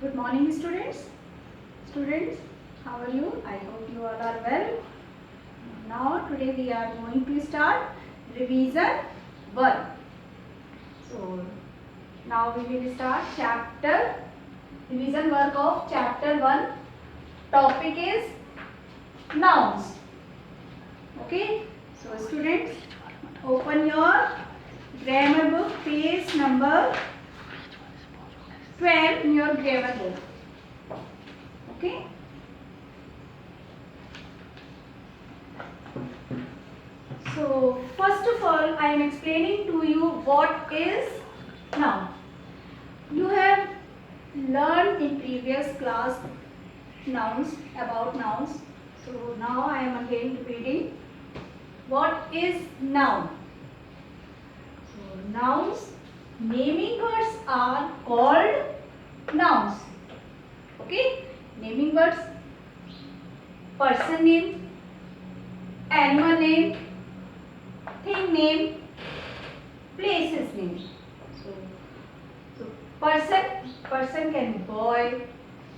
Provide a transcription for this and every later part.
Good morning, students. Students, how are you? I hope you all are well. Now, today we are going to start revision 1. So, now we will start revision work of chapter 1. Topic is nouns. Okay. So, students, open your grammar book, page number 12 in your grammar book. Okay. So first of all, I am explaining to you what is noun. You have learned in previous class nouns, about nouns. So now I am again repeating what is noun. So nouns, naming words are called nouns. Okay, naming words, person name, animal name, thing name, places name. So person can be boy,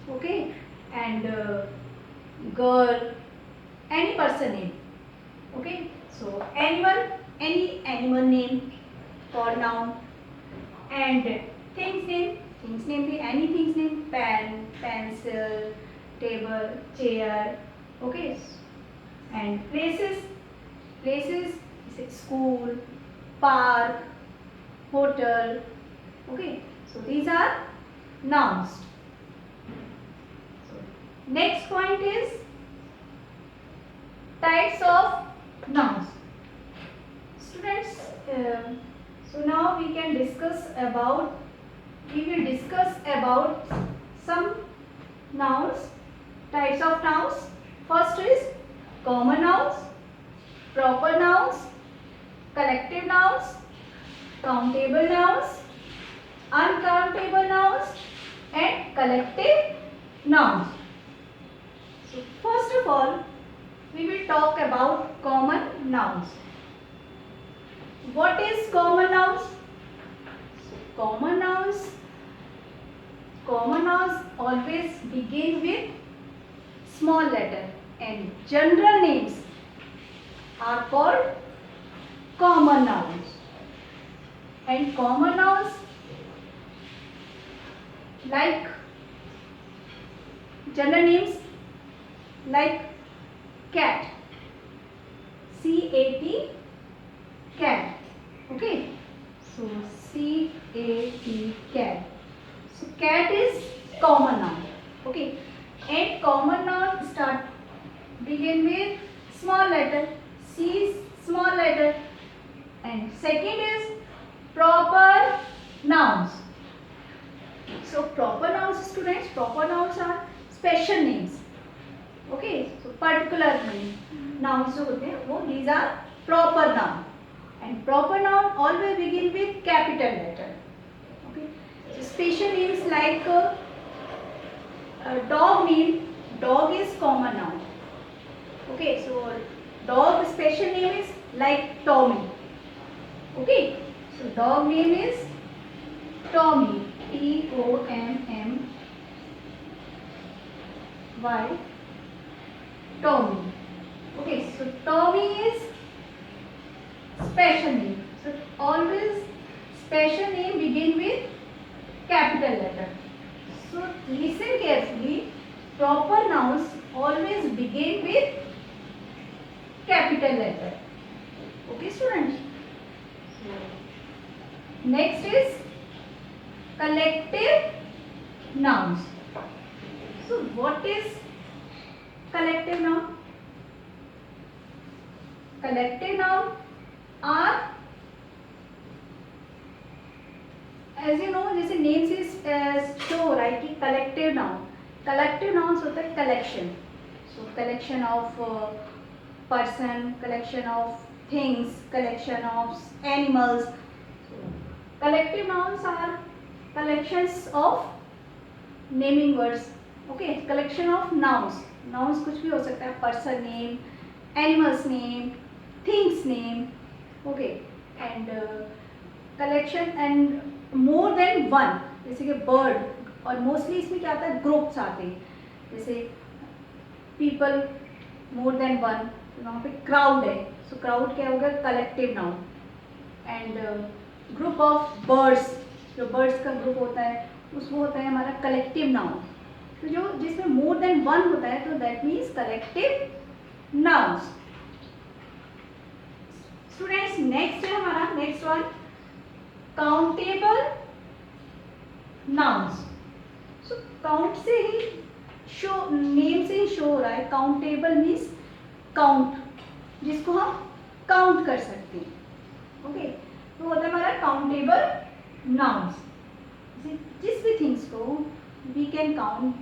okay, and girl, any person name, okay. So animal, any animal name for noun, and things name be any things name, pen, pencil, table, chair, okay. And places school, park, hotel, okay. So these are nouns. So next point is types of nouns. Students, so now we will discuss about some nouns, types of nouns. First is common nouns, proper nouns, collective nouns, countable nouns, uncountable nouns, and collective nouns. So first of all, we will talk about common nouns. What is common nouns? Common nouns always begin with small letter, and general names are called common nouns. And common nouns like general names like cat, C-A-T, cat, okay. So C-A-T, cat. So cat is common noun, okay. And common noun begin with small letter, C, small letter. And second is proper nouns. So proper nouns, students, proper nouns are special names, okay. So particular nouns जो होते हैं वो these are proper noun. And proper noun always begin with capital letter, okay. So special names like dog name, dog is common noun, okay. So dog special name is like Tommy, okay. So dog name is Tommy, T-O-M-M-Y, Tommy, okay. So Tommy is special name. So always special name begin with capital letter. So listen carefully. Proper nouns always begin with capital letter. Okay, students. Next is collective nouns. So what is collective noun? Collective noun are, as you know, जैसे name से show रहा है कि collective nouns होता है collection. So collection of person, collection of things, collection of animals. Collective nouns are collections of naming words, okay. Collection of nouns कुछ भी हो सकता है, person name, animals name, things name, okay. And collection and more than one, जैसे कि bird, और mostly इसमें क्या आता है, ग्रुप्स आते हैं, जैसे पीपल मोर देन वन, वहाँ पे क्राउड है, सो क्राउड क्या होगा, collective noun. And group of birds, जो बर्ड्स का ग्रुप होता है उसको होता है हमारा कलेक्टिव नाउन। तो जो जिसमें मोर देन वन होता है तो that means collective nouns. Students next है हमारा, next one countable nouns. So count से ही शो, नेम से ही शो हो रहा है, काउंटेबल मीन्स काउंट, जिसको हम काउंट कर सकते हैं। ओके, तो होता है हमारा काउंटेबल नाउन्स। जिस भी थिंग्स को we can count,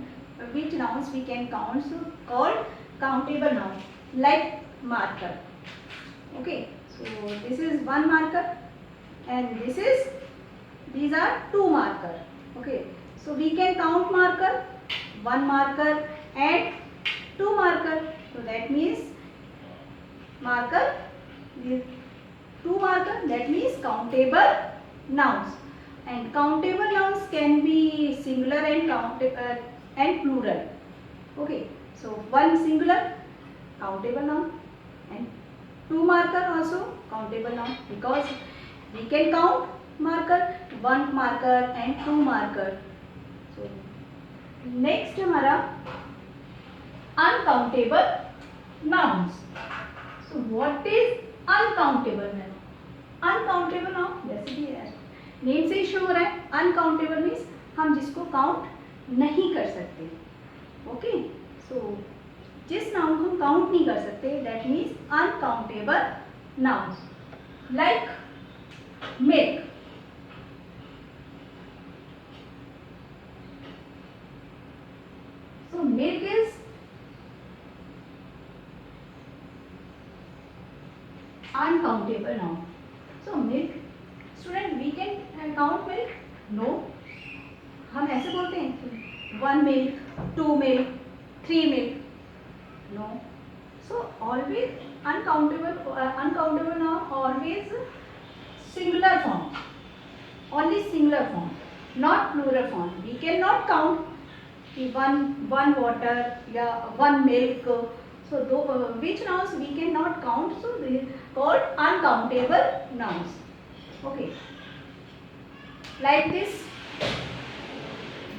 which nouns we can count, so called countable noun, like marker. Okay, so this is one marker and these are two marker. Okay, so we can count marker, one marker and two marker, so that means marker is two marker, that means countable nouns. And countable nouns can be singular and plural. Okay, so one singular countable noun and two marker also countable noun, because we can count marker, one marker and two marker. So next हमारा uncountable nouns. So what is uncountable noun? Uncountable noun जैसे कि name से ही show हो रहा है, uncountable means हम जिसको count नहीं कर सकते। ओके, सो जिस नाउन को हम काउंट नहीं कर सकते that means uncountable nouns, like milk. So milk is uncountable noun. So milk, student, we can count milk? No. हम ऐसे बोलते हैं one milk, two milk, three milk? No. So always uncountable noun always singular form, only singular form, not plural form. We cannot count कि one water या one milk. So which nouns we cannot count, so they are called uncountable nouns. Okay, like this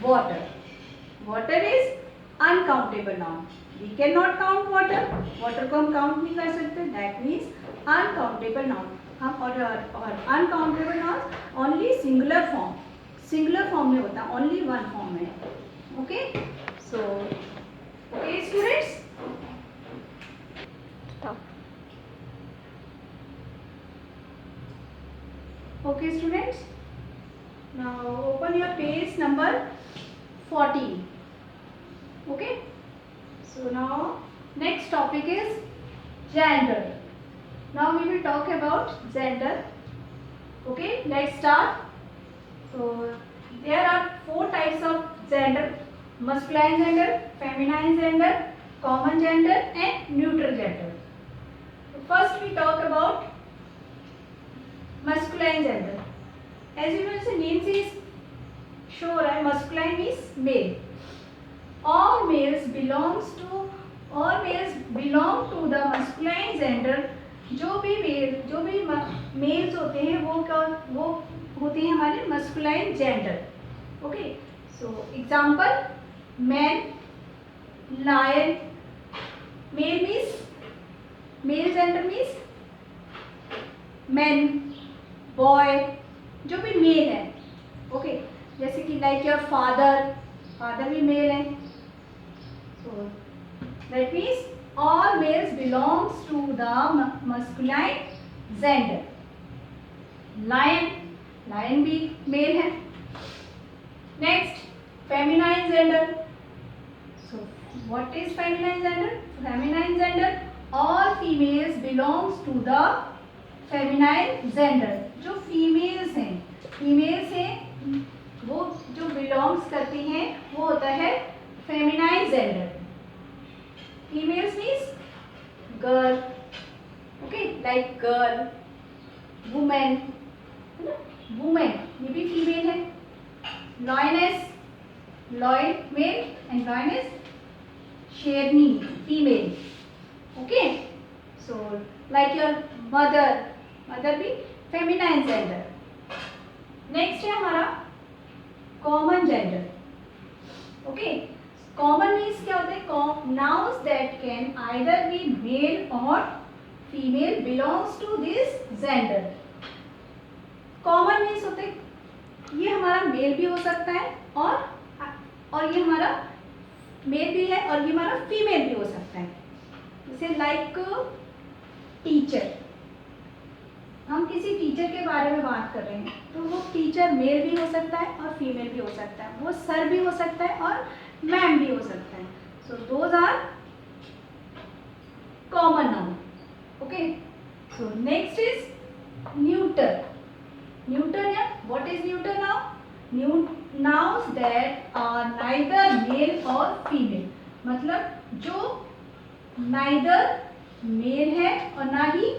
water. Water is uncountable noun. We cannot count water. Water को हम count नहीं कर सकते. That means uncountable noun. हम और uncountable noun only singular form. Singular form में होता है, only one form में. Okay, so okay students. Okay students, now open your page number 14. Okay, so now next topic is gender. Now we will talk about gender. Okay, let's start. So there are four types of gender: masculine gender, feminine gender, common gender and neutral gender. So first we talk about masculine gender. As you know, the name is show रहा है, masculine means male. All males belong to the masculine gender. जो भी males होते हैं वो होते हैं हमारे masculine gender. Okay, so example: man, lion. Male means male gender means men, boy, जो भी मेल है. ओके, जैसे कि लाइक योर फादर भी मेल है. So that means all males belongs to the masculine gender. Lion भी male है. Next, feminine gender. So what is feminine gender? Feminine gender, all females belongs to the feminine gender. जो females हैं वो जो belongs करती हैं वो होता है feminine gender. Females means girl. Okay, like girl, women, है ना, वुमेन ये भी फीमेल है. Lioness, Lion male and lion is Sherni female. Okay, so like your mother, mother भी feminine gender. Next है हमारा common gender. Okay, common means क्या होता है? Nouns that can either be male or female belongs to this gender. Common means होते हैं ये हमारा मेल भी हो सकता है और ये हमारा मेल भी है और ये हमारा फीमेल भी हो सकता है. जैसे लाइक टीचर, हम किसी टीचर के बारे में बात कर रहे हैं तो वो टीचर मेल भी हो सकता है और फीमेल भी हो सकता है, वो सर भी हो सकता है और मैम भी हो सकता है. So those are common noun. Okay, so next is neuter. Neuter, yeah. What is neuter now? Nouns that are neither male or female. मतलब जो neither male है और ना ही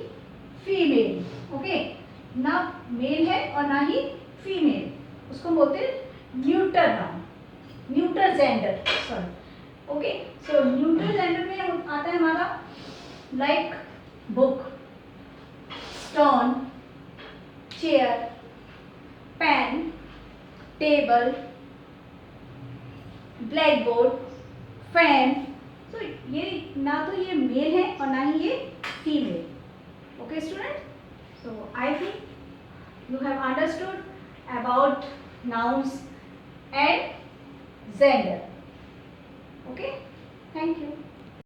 female. Okay? ना male है और ना ही female. उसको बोलते हैं neuter noun. Neuter gender. Sorry. Okay? So neuter gender में आता है हमारा like book, stone, chair, pen, table, blackboard, fan. So ये ना तो ये मेल है और ना ही ये female. Okay student, so I think you have understood about nouns and gender. Okay, thank you.